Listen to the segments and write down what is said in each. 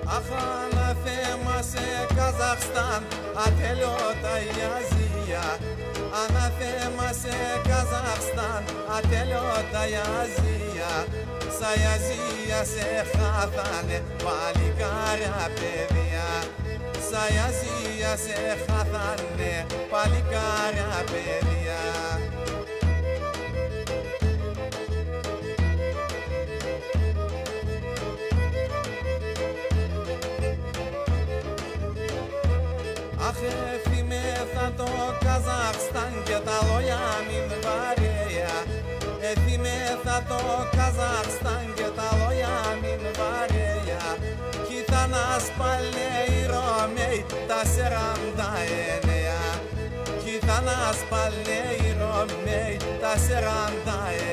Ах, ανάθεμα σε Καζαχστάν, ατελειώτα η Αζία. Ανάθεμα σε Καζαχστάν, ατελειώτα η Αζία. Σαν η Αζία σε χάθανε παλικάρια παιδιά. Σαν η Αζία σε χάθανε παλικάρια παιδιά. Αχ, εθιμέθα το Καζαχστάν και τα λόγια μην βαρέα. Εθιμέθα το Καζαχστάν και τα λόγια μην βαρέα. Κι ήταν ασπαλέ οι Ρωμαίοι τα 49. Κι ήταν ασπαλέ οι Ρωμαίοι τα 49.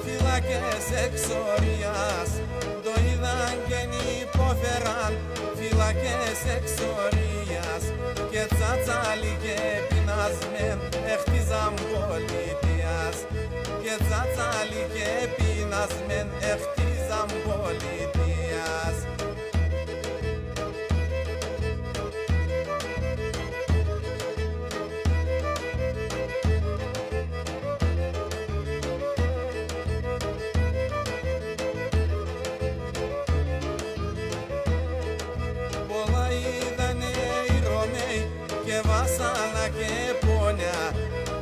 Φυλακές εξορίας, το είδαν και υπόφεραν φυλακές εξορίας και τσατσάλι και πεινασμέν έχτιζαν πολιτείας και τσατσάλι και πεινασμέν έχτιζαν πολιτείας. Και βάσανα και πόνια,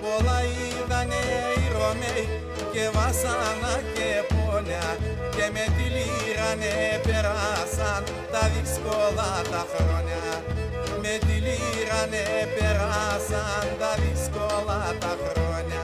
πολλά είδανε οι Ρωμαίοι και βάσανα και πόνια και με τη λύρανε περάσαν τα δύσκολα τα χρόνια. Με τη λύρανε περάσαν τα δύσκολα τα χρόνια.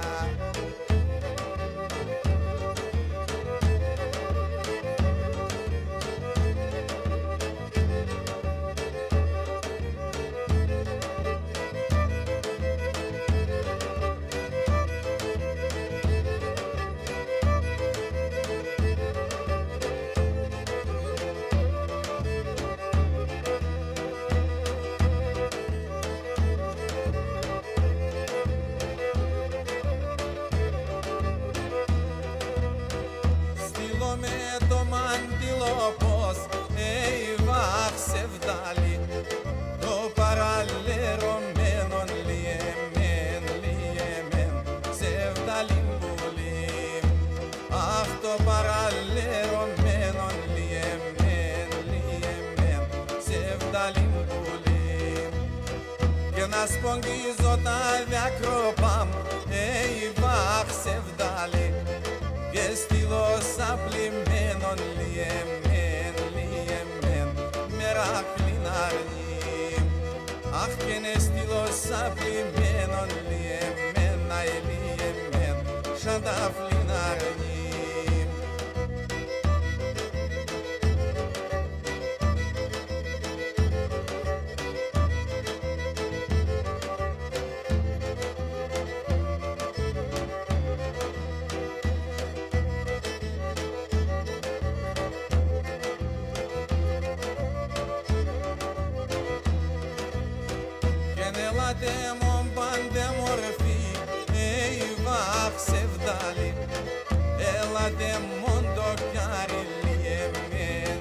Με το μάντιλο πως βαχ σεβδάλι το παραλερωμένον λιεμέν σεβδάλι πολύ. Αχ, το παραλερωμένον λιεμέν σεβδάλι πολύ. Και να σπογγίζω τα διακρόπαμ βαχ σεβδάλι και στείλω σαπλημένον λιεμέν μερακλήν αρνή. Αχ, και ναι στείλω σαπλημένον λιεμέν σανταφλήν αρνή. Έλατε μον πάντε μορφή, βαχ σεβδάλι. Έλατε μον το κιάρι λιεμέν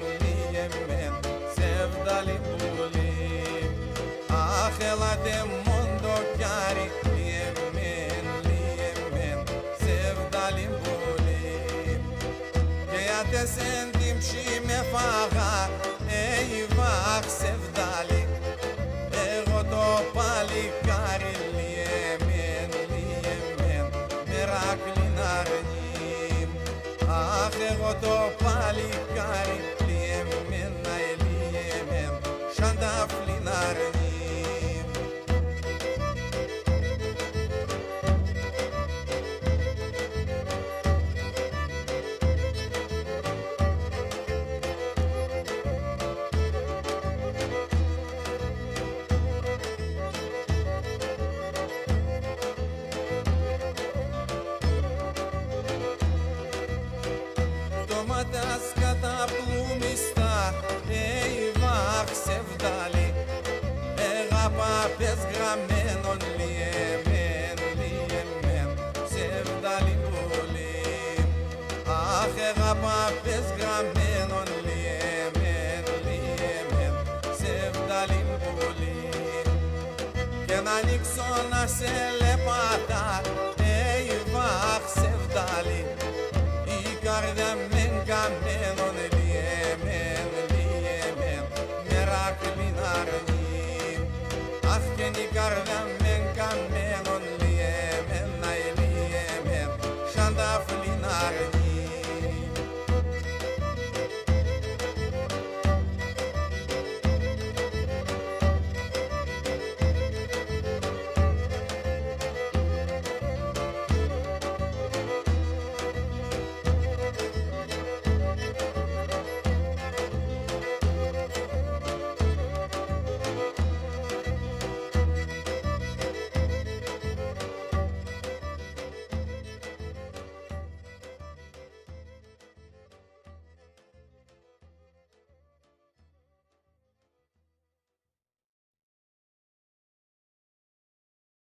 σεβδάλι πολύ. Αχ, έλατε μον το κιάρι λιεμέν σεβδάλι πολύ. Και άτε σεν την ψή με φάγα, βαχ σεβδάλι. Εγώ το παλικάρι λιεμέν μερακλήν αρνή. Αχ, εγώ το παλικάρι λιεμέν σανταφλήν αρνή. παπές γραμμένων λιεμέν, ψευδάλιν πολύ. Αχ, παπές γραμμένων λιεμέν, ψευδάλιν πολύ. Και να ανοίξω να σε λεπατά, βαχ ψευδάλιν, η καρδιά μεν καμένων λιεμέν, μεράκλιν αρνή. Αχ, και η καρδιά